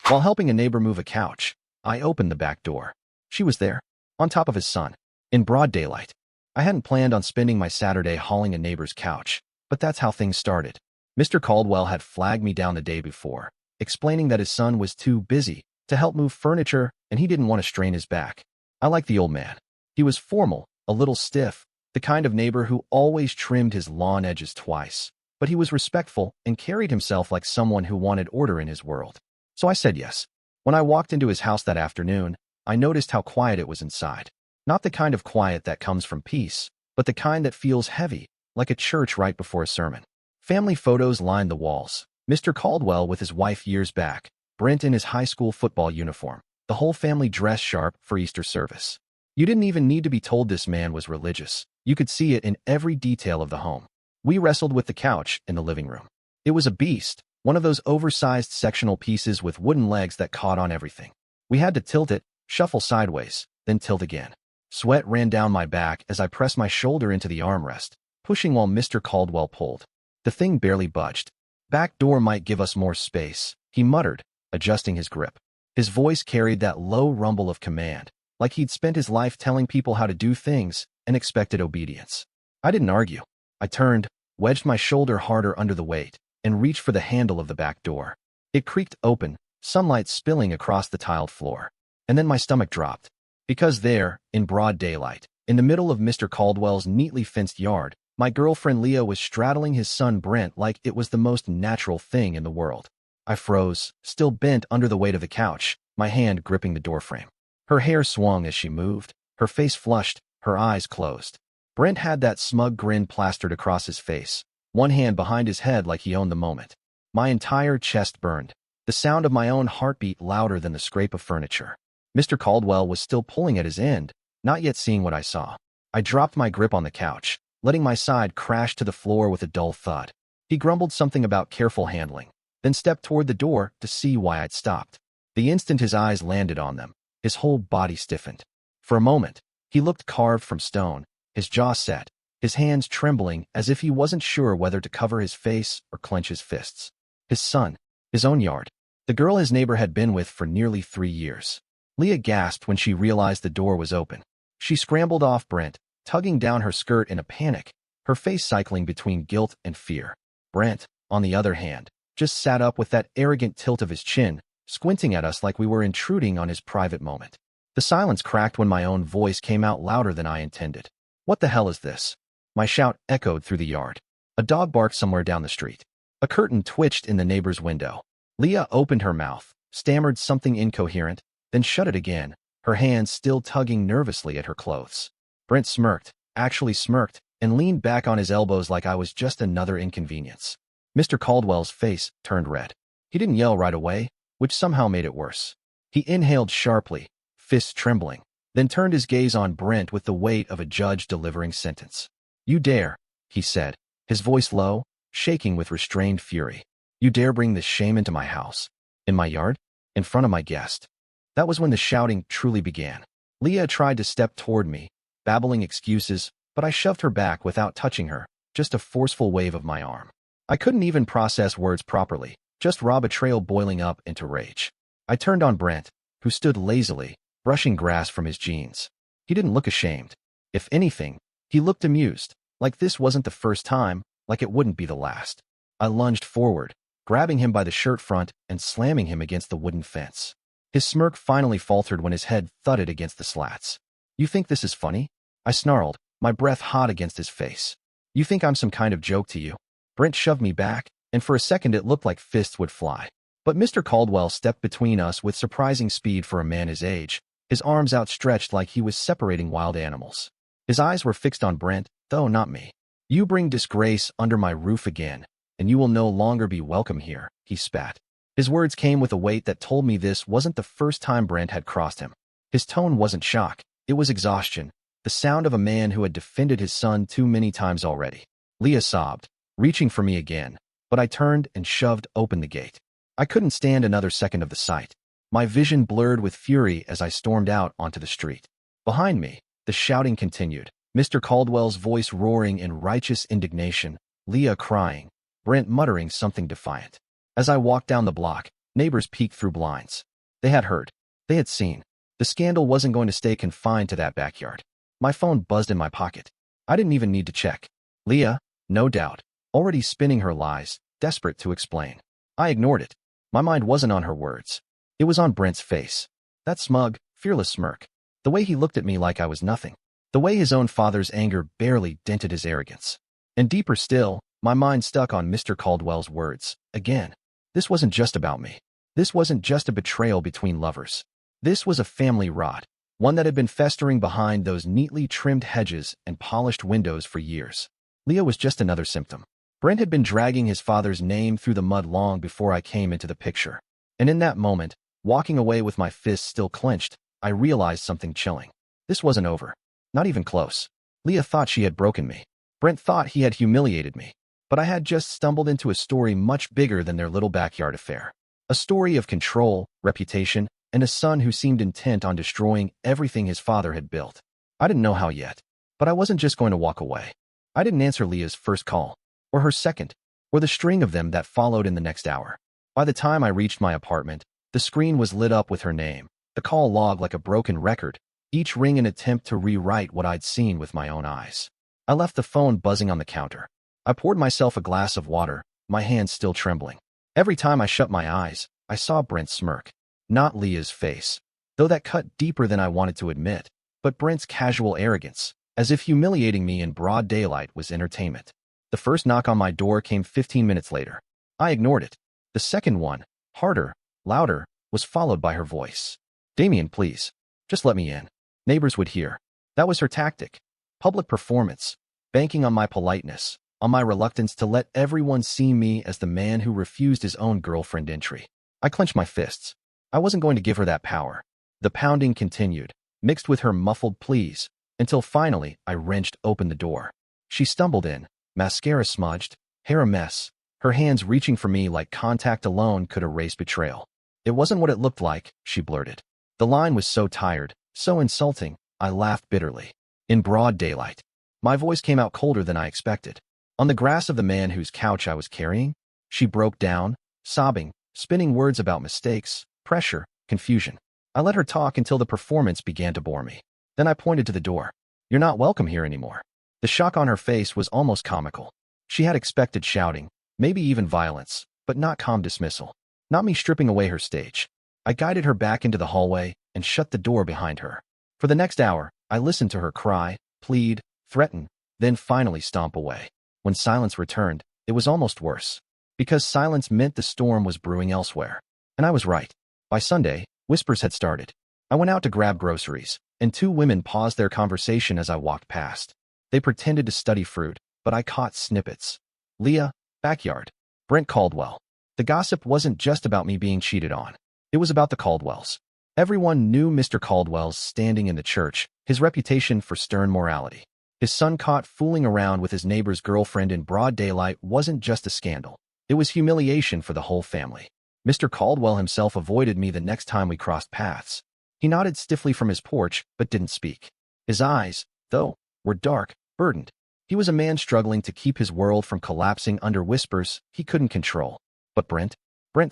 While helping a neighbor move a couch, I opened the back door. She was there, on top of his son, in broad daylight. I hadn't planned on spending my Saturday hauling a neighbor's couch, but that's how things started. Mr. Caldwell had flagged me down the day before, explaining that his son was too busy to help move furniture and he didn't want to strain his back. I liked the old man. He was formal, a little stiff, the kind of neighbor who always trimmed his lawn edges twice, but he was respectful and carried himself like someone who wanted order in his world. So I said yes. When I walked into his house that afternoon, I noticed how quiet it was inside. Not the kind of quiet that comes from peace, but the kind that feels heavy, like a church right before a sermon. Family photos lined the walls. Mr. Caldwell with his wife years back, Brent in his high school football uniform, the whole family dressed sharp for Easter service. You didn't even need to be told this man was religious. You could see it in every detail of the home. We wrestled with the couch in the living room. It was a beast, one of those oversized sectional pieces with wooden legs that caught on everything. We had to tilt it, shuffle sideways, then tilt again. Sweat ran down my back as I pressed my shoulder into the armrest, pushing while Mr. Caldwell pulled. The thing barely budged. "Back door might give us more space," he muttered, adjusting his grip. His voice carried that low rumble of command, like he'd spent his life telling people how to do things and expected obedience. I didn't argue. I turned, wedged my shoulder harder under the weight, and reached for the handle of the back door. It creaked open, sunlight spilling across the tiled floor. And then my stomach dropped. Because there, in broad daylight, in the middle of Mr. Caldwell's neatly fenced yard, my girlfriend Leah was straddling his son Brent like it was the most natural thing in the world. I froze, still bent under the weight of the couch, my hand gripping the doorframe. Her hair swung as she moved, her face flushed, her eyes closed. Brent had that smug grin plastered across his face, one hand behind his head like he owned the moment. My entire chest burned, the sound of my own heartbeat louder than the scrape of furniture. Mr. Caldwell was still pulling at his end, not yet seeing what I saw. I dropped my grip on the couch, letting my side crash to the floor with a dull thud. He grumbled something about careful handling, then stepped toward the door to see why I'd stopped. The instant his eyes landed on them, his whole body stiffened. For a moment, he looked carved from stone, his jaw set, his hands trembling as if he wasn't sure whether to cover his face or clench his fists. His son, his own yard, the girl his neighbor had been with for nearly 3 years. Leah gasped when she realized the door was open. She scrambled off Brent, tugging down her skirt in a panic, her face cycling between guilt and fear. Brent, on the other hand, just sat up with that arrogant tilt of his chin, squinting at us like we were intruding on his private moment. The silence cracked when my own voice came out louder than I intended. "What the hell is this?" My shout echoed through the yard. A dog barked somewhere down the street. A curtain twitched in the neighbor's window. Leah opened her mouth, stammered something incoherent, then shut it again, her hands still tugging nervously at her clothes. Brent smirked, actually smirked, and leaned back on his elbows like I was just another inconvenience. Mr. Caldwell's face turned red. He didn't yell right away, which somehow made it worse. He inhaled sharply, fists trembling, then turned his gaze on Brent with the weight of a judge delivering sentence. "You dare," he said, his voice low, shaking with restrained fury. "You dare bring this shame into my house, in my yard, in front of my guest." That was when the shouting truly began. Leah tried to step toward me, babbling excuses, but I shoved her back without touching her, just a forceful wave of my arm. I couldn't even process words properly, just raw betrayal boiling up into rage. I turned on Brent, who stood lazily, brushing grass from his jeans. He didn't look ashamed. If anything, he looked amused, like this wasn't the first time, like it wouldn't be the last. I lunged forward, grabbing him by the shirt front and slamming him against the wooden fence. His smirk finally faltered when his head thudded against the slats. "You think this is funny?" I snarled, my breath hot against his face. "You think I'm some kind of joke to you?" Brent shoved me back, and for a second it looked like fists would fly. But Mr. Caldwell stepped between us with surprising speed for a man his age, his arms outstretched like he was separating wild animals. His eyes were fixed on Brent, though not me. "You bring disgrace under my roof again, and you will no longer be welcome here," he spat. His words came with a weight that told me this wasn't the first time Brent had crossed him. His tone wasn't shock, it was exhaustion, the sound of a man who had defended his son too many times already. Leah sobbed, reaching for me again, but I turned and shoved open the gate. I couldn't stand another second of the sight. My vision blurred with fury as I stormed out onto the street. Behind me, the shouting continued, Mr. Caldwell's voice roaring in righteous indignation, Leah crying, Brent muttering something defiant. As I walked down the block, Neighbors peeked through blinds. They had heard. They had seen. The scandal wasn't going to stay confined to that backyard. My phone buzzed in my pocket. I didn't even need to check. Leah, no doubt, already spinning her lies, desperate to explain. I ignored it. My mind wasn't on her words. It was on Brent's face. That smug, fearless smirk. The way he looked at me like I was nothing. The way his own father's anger barely dented his arrogance. And deeper still, my mind stuck on Mr. Caldwell's words. Again, this wasn't just about me. This wasn't just a betrayal between lovers. This was a family rot, one that had been festering behind those neatly trimmed hedges and polished windows for years. Leah was just another symptom. Brent had been dragging his father's name through the mud long before I came into the picture. And in that moment, walking away with my fists still clenched, I realized something chilling. This wasn't over. Not even close. Leah thought she had broken me. Brent thought he had humiliated me. But I had just stumbled into a story much bigger than their little backyard affair. A story of control, reputation, and a son who seemed intent on destroying everything his father had built. I didn't know how yet, but I wasn't just going to walk away. I didn't answer Leah's first call, or her second, or the string of them that followed in the next hour. By the time I reached my apartment, the screen was lit up with her name, the call log like a broken record, each ring an attempt to rewrite what I'd seen with my own eyes. I left the phone buzzing on the counter. I poured myself a glass of water, my hands still trembling. Every time I shut my eyes, I saw Brent's smirk. Not Leah's face, though that cut deeper than I wanted to admit, but Brent's casual arrogance, as if humiliating me in broad daylight was entertainment. The first knock on my door came 15 minutes later. I ignored it. The second one, harder, louder, was followed by her voice. "Damien, please. Just let me in." Neighbors would hear. That was her tactic. Public performance, banking on my politeness, on my reluctance to let everyone see me as the man who refused his own girlfriend entry. I clenched my fists. I wasn't going to give her that power. The pounding continued, mixed with her muffled pleas, until finally I wrenched open the door. She stumbled in, mascara smudged, hair a mess, her hands reaching for me like contact alone could erase betrayal. "It wasn't what it looked like," she blurted. The line was so tired, so insulting, I laughed bitterly. In broad daylight, my voice came out colder than I expected. On the grass of the man whose couch I was carrying, she broke down, sobbing, spinning words about mistakes, pressure, confusion. I let her talk until the performance began to bore me. Then I pointed to the door. "You're not welcome here anymore." The shock on her face was almost comical. She had expected shouting, maybe even violence, but not calm dismissal. Not me stripping away her stage. I guided her back into the hallway and shut the door behind her. For the next hour, I listened to her cry, plead, threaten, then finally stomp away. When silence returned, it was almost worse. Because silence meant the storm was brewing elsewhere. And I was right. By Sunday, whispers had started. I went out to grab groceries, and two women paused their conversation as I walked past. They pretended to study fruit, but I caught snippets. Leah, backyard. Brent Caldwell. The gossip wasn't just about me being cheated on. It was about the Caldwells. Everyone knew Mr. Caldwell's standing in the church, his reputation for stern morality. His son caught fooling around with his neighbor's girlfriend in broad daylight wasn't just a scandal. It was humiliation for the whole family. Mr. Caldwell himself avoided me the next time we crossed paths. He nodded stiffly from his porch, but didn't speak. His eyes, though, were dark, burdened. He was a man struggling to keep his world from collapsing under whispers he couldn't control. But Brent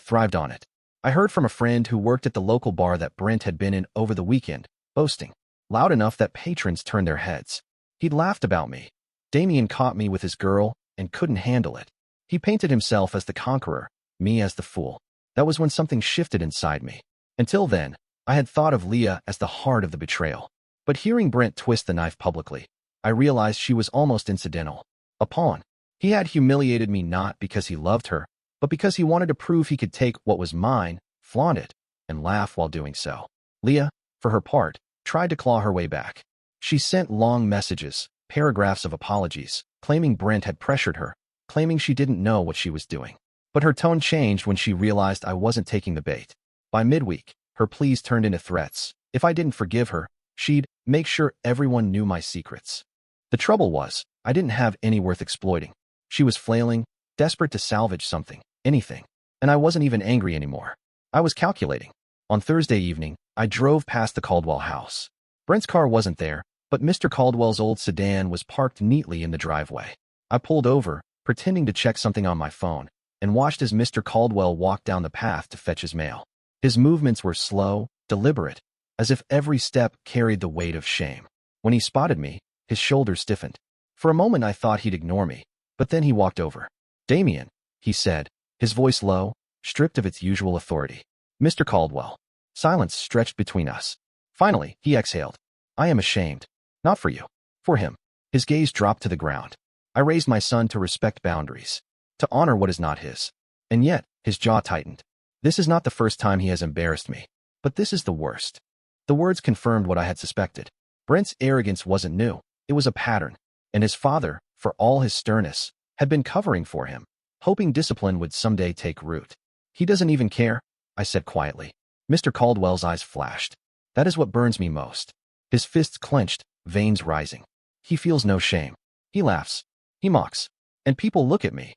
thrived on it. I heard from a friend who worked at the local bar that Brent had been in over the weekend, boasting, loud enough that patrons turned their heads. He'd laughed about me. Damien caught me with his girl and couldn't handle it. He painted himself as the conqueror, me as the fool. That was when something shifted inside me. Until then, I had thought of Leah as the heart of the betrayal. But hearing Brent twist the knife publicly, I realized she was almost incidental. A pawn. He had humiliated me not because he loved her, but because he wanted to prove he could take what was mine, flaunt it, and laugh while doing so. Leah, for her part, tried to claw her way back. She sent long messages, paragraphs of apologies, claiming Brent had pressured her, claiming she didn't know what she was doing. But her tone changed when she realized I wasn't taking the bait. By midweek, her pleas turned into threats. If I didn't forgive her, she'd make sure everyone knew my secrets. The trouble was, I didn't have any worth exploiting. She was flailing, desperate to salvage something, anything. And I wasn't even angry anymore. I was calculating. On Thursday evening, I drove past the Caldwell house. Brent's car wasn't there, but Mr. Caldwell's old sedan was parked neatly in the driveway. I pulled over, pretending to check something on my phone, and watched as Mr. Caldwell walked down the path to fetch his mail. His movements were slow, deliberate, as if every step carried the weight of shame. When he spotted me, his shoulders stiffened. For a moment I thought he'd ignore me, but then he walked over. "Damien," he said, his voice low, stripped of its usual authority. "Mr. Caldwell." Silence stretched between us. Finally, he exhaled. "I am ashamed. Not for you. For him." His gaze dropped to the ground. I raised my son to respect boundaries, to honor what is not his. And yet, his jaw tightened. This is not the first time he has embarrassed me, but this is the worst. The words confirmed what I had suspected. Brent's arrogance wasn't new. It was a pattern, and his father, for all his sternness, had been covering for him, hoping discipline would someday take root. "He doesn't even care," I said quietly. Mr. Caldwell's eyes flashed. "That is what burns me most." His fists clenched, veins rising. "He feels no shame. He laughs. He mocks. And people look at me,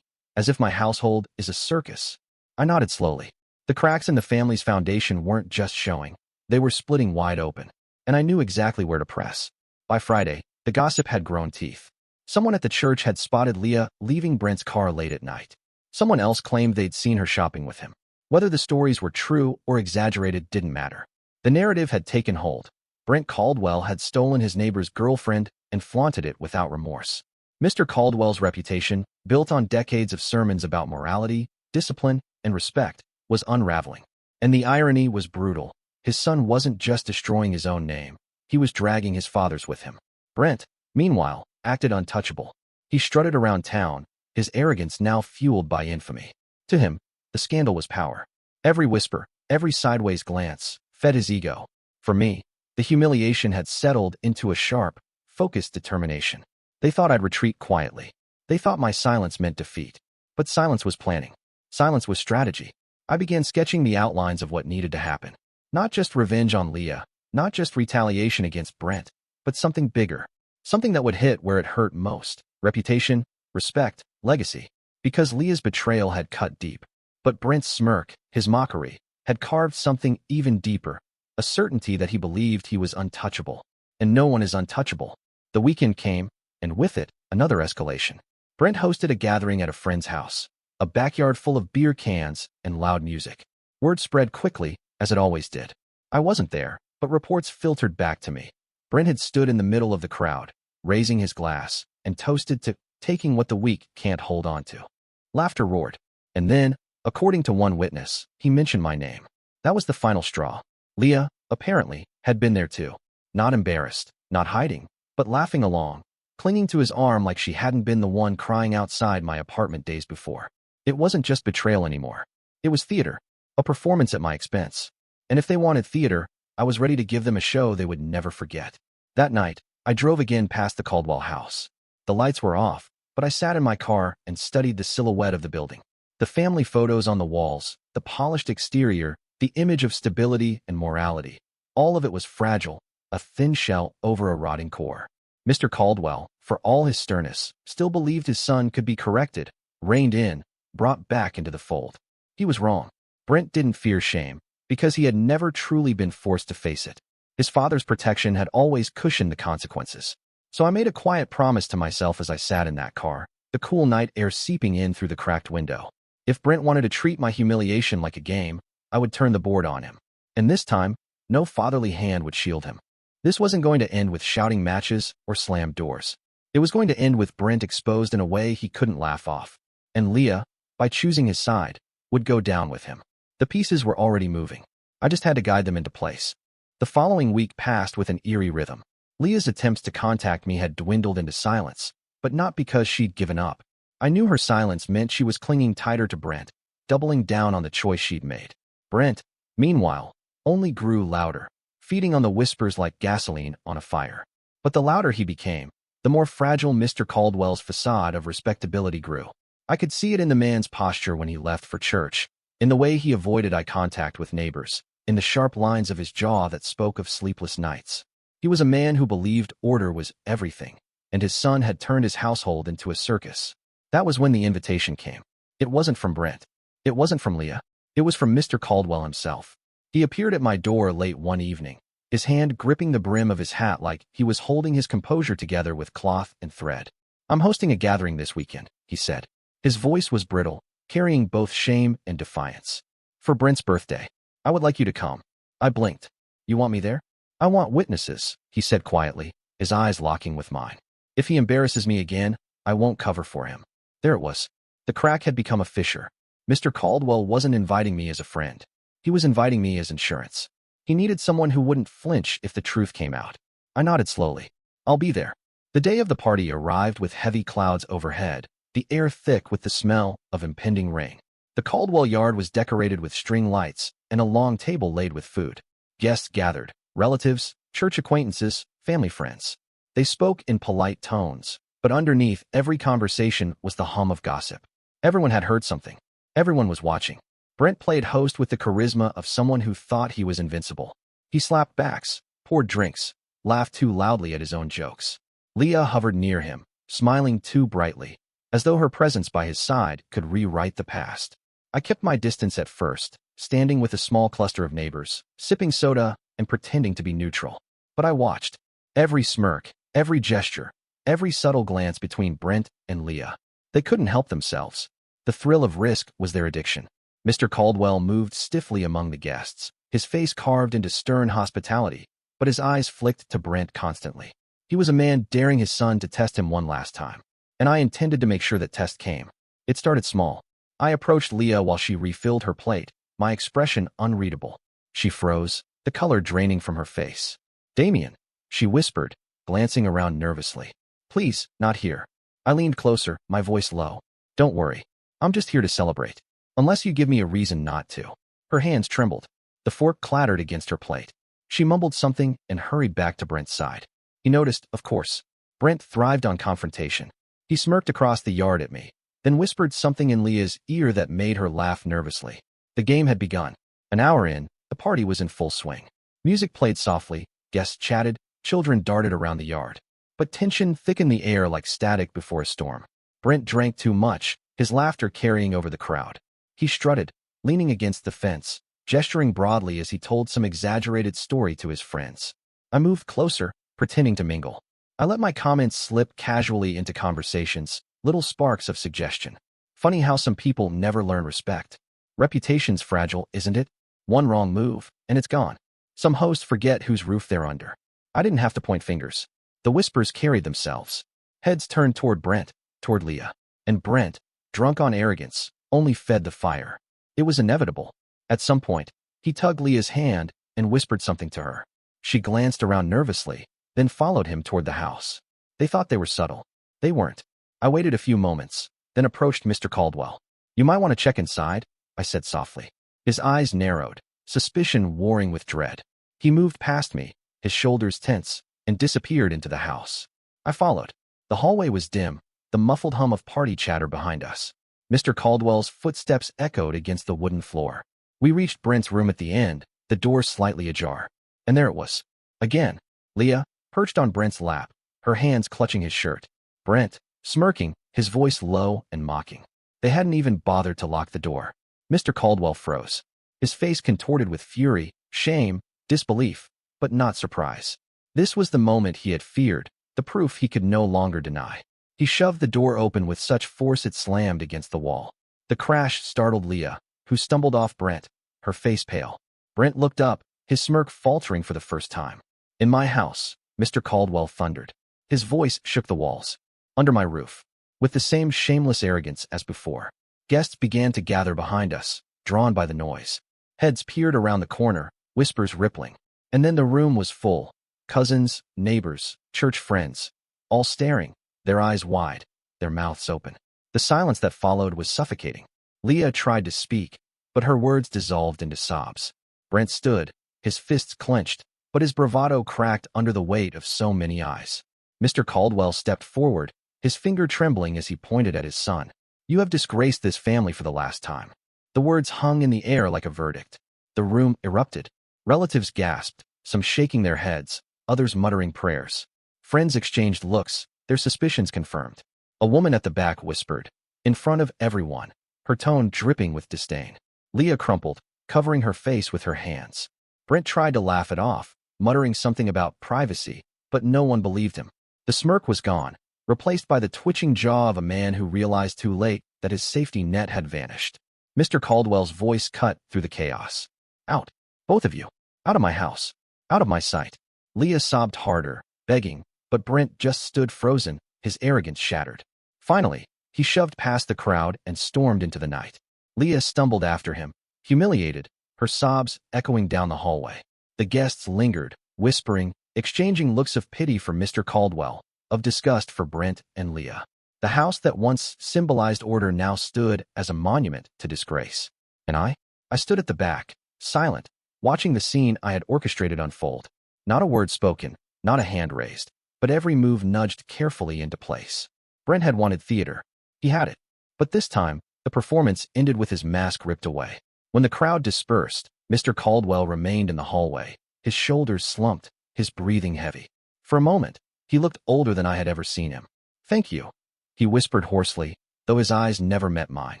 as if my household is a circus." I nodded slowly. The cracks in the family's foundation weren't just showing. They were splitting wide open, and I knew exactly where to press. By Friday, the gossip had grown teeth. Someone at the church had spotted Leah leaving Brent's car late at night. Someone else claimed they'd seen her shopping with him. Whether the stories were true or exaggerated didn't matter. The narrative had taken hold. Brent Caldwell had stolen his neighbor's girlfriend and flaunted it without remorse. Mr. Caldwell's reputation, built on decades of sermons about morality, discipline, and respect, was unraveling. And the irony was brutal. His son wasn't just destroying his own name. He was dragging his father's with him. Brent, meanwhile, acted untouchable. He strutted around town, his arrogance now fueled by infamy. To him, the scandal was power. Every whisper, every sideways glance, fed his ego. For me, the humiliation had settled into a sharp, focused determination. They thought I'd retreat quietly. They thought my silence meant defeat. But silence was planning. Silence was strategy. I began sketching the outlines of what needed to happen. Not just revenge on Leah, not just retaliation against Brent, but something bigger. Something that would hit where it hurt most. Reputation, respect, legacy. Because Leah's betrayal had cut deep. But Brent's smirk, his mockery, had carved something even deeper. A certainty that he believed he was untouchable. And no one is untouchable. The weekend came, and with it, another escalation. Brent hosted a gathering at a friend's house. A backyard full of beer cans and loud music. Word spread quickly, as it always did. I wasn't there, but reports filtered back to me. Brent had stood in the middle of the crowd, raising his glass, and toasted to taking what the weak can't hold on to. Laughter roared. And then, according to one witness, he mentioned my name. That was the final straw. Leah, apparently, had been there too. Not embarrassed, not hiding, but laughing along, clinging to his arm like she hadn't been the one crying outside my apartment days before. It wasn't just betrayal anymore. It was theater, a performance at my expense. And if they wanted theater, I was ready to give them a show they would never forget. That night, I drove again past the Caldwell house. The lights were off, but I sat in my car and studied the silhouette of the building. The family photos on the walls, the polished exterior, the image of stability and morality. All of it was fragile, a thin shell over a rotting core. Mr. Caldwell, for all his sternness, still believed his son could be corrected, reined in, brought back into the fold. He was wrong. Brent didn't fear shame, because he had never truly been forced to face it. His father's protection had always cushioned the consequences. So I made a quiet promise to myself as I sat in that car, the cool night air seeping in through the cracked window. If Brent wanted to treat my humiliation like a game, I would turn the board on him. And this time, no fatherly hand would shield him. This wasn't going to end with shouting matches or slammed doors. It was going to end with Brent exposed in a way he couldn't laugh off. And Leah, by choosing his side, would go down with him. The pieces were already moving. I just had to guide them into place. The following week passed with an eerie rhythm. Leah's attempts to contact me had dwindled into silence, but not because she'd given up. I knew her silence meant she was clinging tighter to Brent, doubling down on the choice she'd made. Brent, meanwhile, only grew louder, feeding on the whispers like gasoline on a fire. But the louder he became, the more fragile Mr. Caldwell's facade of respectability grew. I could see it in the man's posture when he left for church, in the way he avoided eye contact with neighbors, in the sharp lines of his jaw that spoke of sleepless nights. He was a man who believed order was everything, and his son had turned his household into a circus. That was when the invitation came. It wasn't from Brent. It wasn't from Leah. It was from Mr. Caldwell himself. He appeared at my door late one evening, his hand gripping the brim of his hat like he was holding his composure together with cloth and thread. "I'm hosting a gathering this weekend," he said. His voice was brittle, carrying both shame and defiance. For Brent's birthday, I would like you to come. I blinked. You want me there? I want witnesses, he said quietly, his eyes locking with mine. If he embarrasses me again, I won't cover for him. There it was. The crack had become a fissure. Mr. Caldwell wasn't inviting me as a friend. He was inviting me as insurance. He needed someone who wouldn't flinch if the truth came out. I nodded slowly. I'll be there. The day of the party arrived with heavy clouds overhead, the air thick with the smell of impending rain. The Caldwell yard was decorated with string lights and a long table laid with food. Guests gathered, relatives, church acquaintances, family friends. They spoke in polite tones, but underneath every conversation was the hum of gossip. Everyone had heard something. Everyone was watching. Brent played host with the charisma of someone who thought he was invincible. He slapped backs, poured drinks, laughed too loudly at his own jokes. Leah hovered near him, smiling too brightly, as though her presence by his side could rewrite the past. I kept my distance at first, standing with a small cluster of neighbors, sipping soda and pretending to be neutral. But I watched. Every smirk, every gesture, every subtle glance between Brent and Leah. They couldn't help themselves. The thrill of risk was their addiction. Mr. Caldwell moved stiffly among the guests, his face carved into stern hospitality, but his eyes flicked to Brent constantly. He was a man daring his son to test him one last time, and I intended to make sure that test came. It started small. I approached Leah while she refilled her plate, my expression unreadable. She froze, the color draining from her face. Damien, she whispered, glancing around nervously. Please, not here. I leaned closer, my voice low. Don't worry. I'm just here to celebrate. Unless you give me a reason not to. Her hands trembled. The fork clattered against her plate. She mumbled something and hurried back to Brent's side. He noticed, of course. Brent thrived on confrontation. He smirked across the yard at me, then whispered something in Leah's ear that made her laugh nervously. The game had begun. An hour in, the party was in full swing. Music played softly, guests chatted, children darted around the yard. But tension thickened the air like static before a storm. Brent drank too much, his laughter carrying over the crowd. He strutted, leaning against the fence, gesturing broadly as he told some exaggerated story to his friends. I moved closer, pretending to mingle. I let my comments slip casually into conversations, little sparks of suggestion. Funny how some people never learn respect. Reputation's fragile, isn't it? One wrong move, and it's gone. Some hosts forget whose roof they're under. I didn't have to point fingers. The whispers carried themselves. Heads turned toward Brent, toward Leah. And Brent, drunk on arrogance, only fed the fire. It was inevitable. At some point, he tugged Leah's hand and whispered something to her. She glanced around nervously, then followed him toward the house. They thought they were subtle. They weren't. I waited a few moments, then approached Mr. Caldwell. You might want to check inside, I said softly. His eyes narrowed, suspicion warring with dread. He moved past me, his shoulders tense, and disappeared into the house. I followed. The hallway was dim, the muffled hum of party chatter behind us. Mr. Caldwell's footsteps echoed against the wooden floor. We reached Brent's room at the end, the door slightly ajar. And there it was. Again, Leah, perched on Brent's lap, her hands clutching his shirt. Brent, smirking, his voice low and mocking. They hadn't even bothered to lock the door. Mr. Caldwell froze. His face contorted with fury, shame, disbelief, but not surprise. This was the moment he had feared, the proof he could no longer deny. He shoved the door open with such force it slammed against the wall. The crash startled Leah, who stumbled off Brent, her face pale. Brent looked up, his smirk faltering for the first time. In my house, Mr. Caldwell thundered. His voice shook the walls. Under my roof. With the same shameless arrogance as before. Guests began to gather behind us, drawn by the noise. Heads peered around the corner, whispers rippling. And then the room was full. Cousins, neighbors, church friends. All staring, their eyes wide, their mouths open. The silence that followed was suffocating. Leah tried to speak, but her words dissolved into sobs. Brent stood, his fists clenched, but his bravado cracked under the weight of so many eyes. Mr. Caldwell stepped forward, his finger trembling as he pointed at his son. You have disgraced this family for the last time. The words hung in the air like a verdict. The room erupted. Relatives gasped, some shaking their heads, others muttering prayers. Friends exchanged looks, their suspicions confirmed. A woman at the back whispered, in front of everyone, her tone dripping with disdain. Leah crumpled, covering her face with her hands. Brent tried to laugh it off, muttering something about privacy, but no one believed him. The smirk was gone, replaced by the twitching jaw of a man who realized too late that his safety net had vanished. Mr. Caldwell's voice cut through the chaos. Out. Both of you. Out of my house. Out of my sight. Leah sobbed harder, begging, but Brent just stood frozen, his arrogance shattered. Finally, he shoved past the crowd and stormed into the night. Leah stumbled after him, humiliated, her sobs echoing down the hallway. The guests lingered, whispering, exchanging looks of pity for Mr. Caldwell, of disgust for Brent and Leah. The house that once symbolized order now stood as a monument to disgrace. And I stood at the back, silent, watching the scene I had orchestrated unfold. Not a word spoken, not a hand raised, but every move nudged carefully into place. Brent had wanted theater. He had it. But this time, the performance ended with his mask ripped away. When the crowd dispersed, Mr. Caldwell remained in the hallway, his shoulders slumped, his breathing heavy. For a moment, he looked older than I had ever seen him. Thank you, he whispered hoarsely, though his eyes never met mine.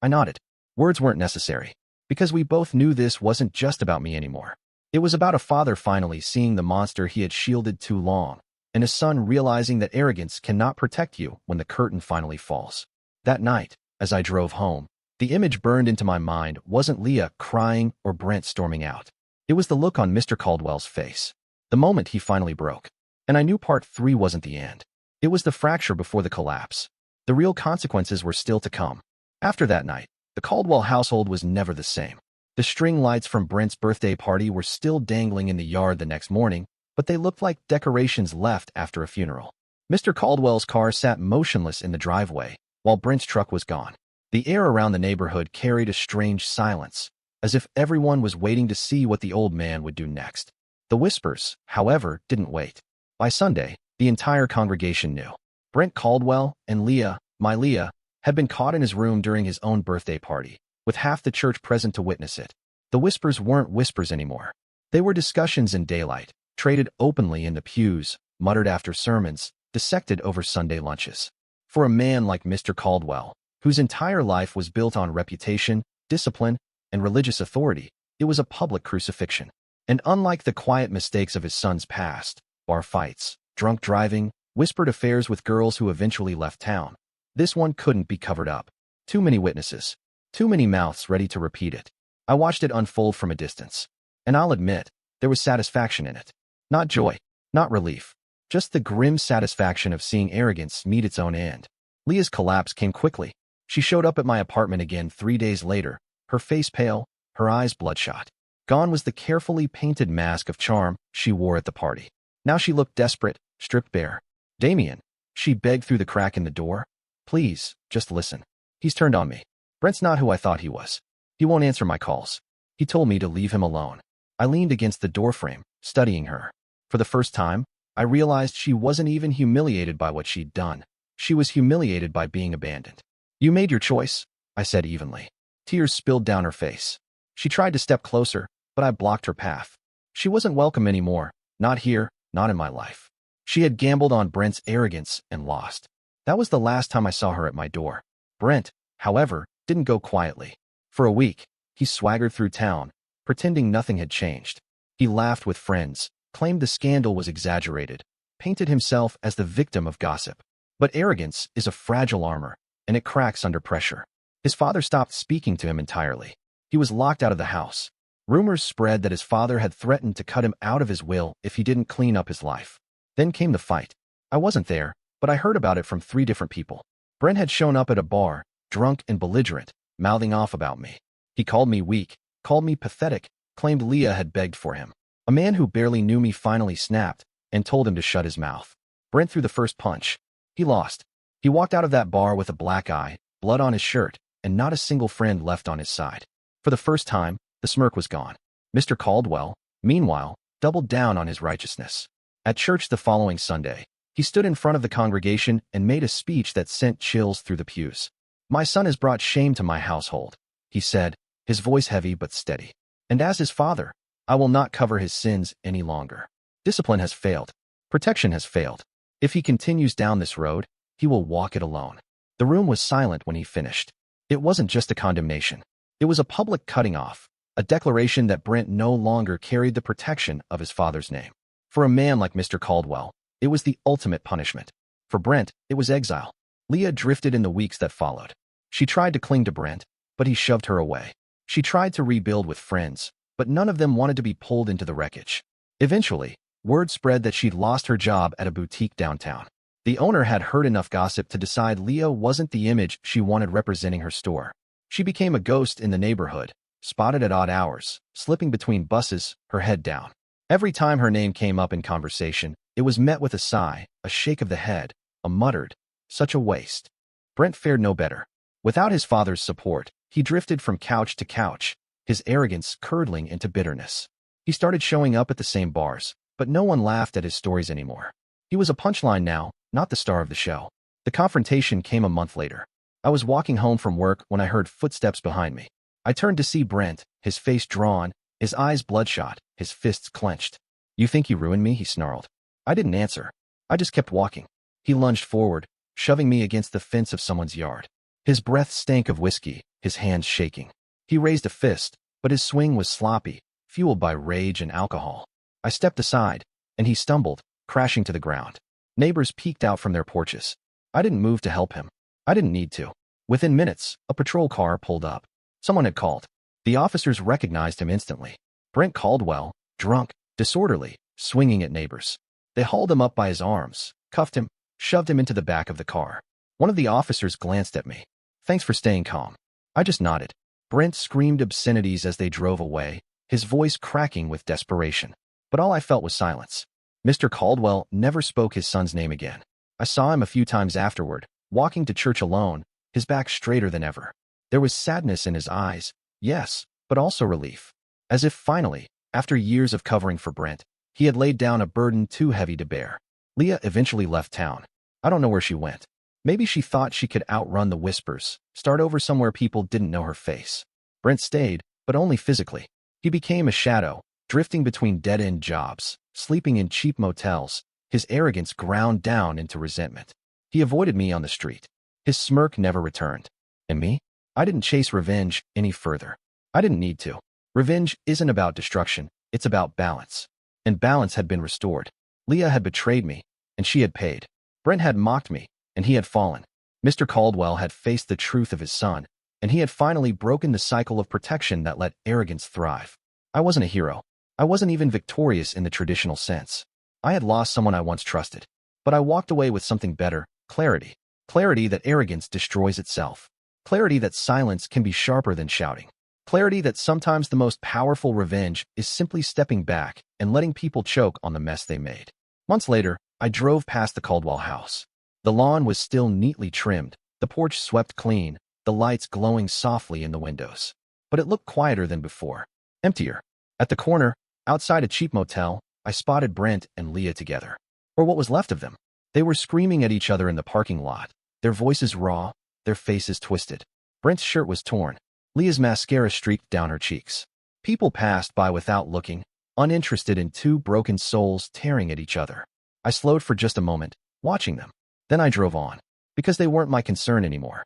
I nodded. Words weren't necessary, because we both knew this wasn't just about me anymore. It was about a father finally seeing the monster he had shielded too long, and a son realizing that arrogance cannot protect you when the curtain finally falls. That night, as I drove home, the image burned into my mind wasn't Leah crying or Brent storming out. It was the look on Mr. Caldwell's face, the moment he finally broke. And I knew part 3 wasn't the end. It was the fracture before the collapse. The real consequences were still to come. After that night, the Caldwell household was never the same. The string lights from Brent's birthday party were still dangling in the yard the next morning, but they looked like decorations left after a funeral. Mr. Caldwell's car sat motionless in the driveway, while Brent's truck was gone. The air around the neighborhood carried a strange silence, as if everyone was waiting to see what the old man would do next. The whispers, however, didn't wait. By Sunday, the entire congregation knew. Brent Caldwell and Leah, my Leah, had been caught in his room during his own birthday party, with half the church present to witness it. The whispers weren't whispers anymore. They were discussions in daylight, traded openly in the pews, muttered after sermons, dissected over Sunday lunches. For a man like Mr. Caldwell, whose entire life was built on reputation, discipline, and religious authority, it was a public crucifixion. And unlike the quiet mistakes of his son's past, bar fights, drunk driving, whispered affairs with girls who eventually left town, this one couldn't be covered up. Too many witnesses, too many mouths ready to repeat it. I watched it unfold from a distance. And I'll admit, there was satisfaction in it. Not joy, not relief, just the grim satisfaction of seeing arrogance meet its own end. Leah's collapse came quickly. She showed up at my apartment again 3 days later, her face pale, her eyes bloodshot. Gone was the carefully painted mask of charm she wore at the party. Now she looked desperate, stripped bare. Damien, she begged through the crack in the door. Please, just listen. He's turned on me. Brent's not who I thought he was. He won't answer my calls. He told me to leave him alone. I leaned against the doorframe, studying her. For the first time, I realized she wasn't even humiliated by what she'd done. She was humiliated by being abandoned. You made your choice, I said evenly. Tears spilled down her face. She tried to step closer, but I blocked her path. She wasn't welcome anymore, not here, not in my life. She had gambled on Brent's arrogance and lost. That was the last time I saw her at my door. Brent, however, didn't go quietly. For a week, he swaggered through town, pretending nothing had changed. He laughed with friends, claimed the scandal was exaggerated, painted himself as the victim of gossip. But arrogance is a fragile armor, and it cracks under pressure. His father stopped speaking to him entirely. He was locked out of the house. Rumors spread that his father had threatened to cut him out of his will if he didn't clean up his life. Then came the fight. I wasn't there, but I heard about it from 3 different people. Brent had shown up at a bar, drunk and belligerent, mouthing off about me. He called me weak, called me pathetic, claimed Leah had begged for him. A man who barely knew me finally snapped and told him to shut his mouth. Brent threw the first punch. He lost. He walked out of that bar with a black eye, blood on his shirt, and not a single friend left on his side. For the first time, the smirk was gone. Mr. Caldwell, meanwhile, doubled down on his righteousness. At church the following Sunday, he stood in front of the congregation and made a speech that sent chills through the pews. My son has brought shame to my household, he said, his voice heavy but steady. And as his father, I will not cover his sins any longer. Discipline has failed. Protection has failed. If he continues down this road, he will walk it alone. The room was silent when he finished. It wasn't just a condemnation. It was a public cutting off, a declaration that Brent no longer carried the protection of his father's name. For a man like Mr. Caldwell, it was the ultimate punishment. For Brent, it was exile. Leah drifted in the weeks that followed. She tried to cling to Brent, but he shoved her away. She tried to rebuild with friends, but none of them wanted to be pulled into the wreckage. Eventually, word spread that she'd lost her job at a boutique downtown. The owner had heard enough gossip to decide Leah wasn't the image she wanted representing her store. She became a ghost in the neighborhood, spotted at odd hours, slipping between buses, her head down. Every time her name came up in conversation, it was met with a sigh, a shake of the head, a muttered, "Such a waste." Brent fared no better. Without his father's support, he drifted from couch to couch, his arrogance curdling into bitterness. He started showing up at the same bars, but no one laughed at his stories anymore. He was a punchline now, not the star of the show. The confrontation came a month later. I was walking home from work when I heard footsteps behind me. I turned to see Brent, his face drawn, his eyes bloodshot, his fists clenched. "You think you ruined me?" he snarled. I didn't answer. I just kept walking. He lunged forward, shoving me against the fence of someone's yard. His breath stank of whiskey, his hands shaking. He raised a fist, but his swing was sloppy, fueled by rage and alcohol. I stepped aside, and he stumbled, crashing to the ground. Neighbors peeked out from their porches. I didn't move to help him. I didn't need to. Within minutes, a patrol car pulled up. Someone had called. The officers recognized him instantly. Brent Caldwell, drunk, disorderly, swinging at neighbors. They hauled him up by his arms, cuffed him, shoved him into the back of the car. One of the officers glanced at me. "Thanks for staying calm." I just nodded. Brent screamed obscenities as they drove away, his voice cracking with desperation. But all I felt was silence. Mr. Caldwell never spoke his son's name again. I saw him a few times afterward, walking to church alone, his back straighter than ever. There was sadness in his eyes, yes, but also relief. As if finally, after years of covering for Brent, he had laid down a burden too heavy to bear. Leah eventually left town. I don't know where she went. Maybe she thought she could outrun the whispers, start over somewhere people didn't know her face. Brent stayed, but only physically. He became a shadow, drifting between dead-end jobs, sleeping in cheap motels, his arrogance ground down into resentment. He avoided me on the street. His smirk never returned. And me? I didn't chase revenge any further. I didn't need to. Revenge isn't about destruction, it's about balance. And balance had been restored. Leah had betrayed me, and she had paid. Brent had mocked me, and he had fallen. Mr. Caldwell had faced the truth of his son, and he had finally broken the cycle of protection that let arrogance thrive. I wasn't a hero. I wasn't even victorious in the traditional sense. I had lost someone I once trusted. But I walked away with something better, clarity. Clarity that arrogance destroys itself. Clarity that silence can be sharper than shouting. Clarity that sometimes the most powerful revenge is simply stepping back and letting people choke on the mess they made. Months later, I drove past the Caldwell house. The lawn was still neatly trimmed, the porch swept clean, the lights glowing softly in the windows. But it looked quieter than before. Emptier. At the corner, outside a cheap motel, I spotted Brent and Leah together. Or what was left of them. They were screaming at each other in the parking lot, their voices raw, their faces twisted. Brent's shirt was torn. Leah's mascara streaked down her cheeks. People passed by without looking, uninterested in two broken souls tearing at each other. I slowed for just a moment, watching them. Then I drove on. Because they weren't my concern anymore.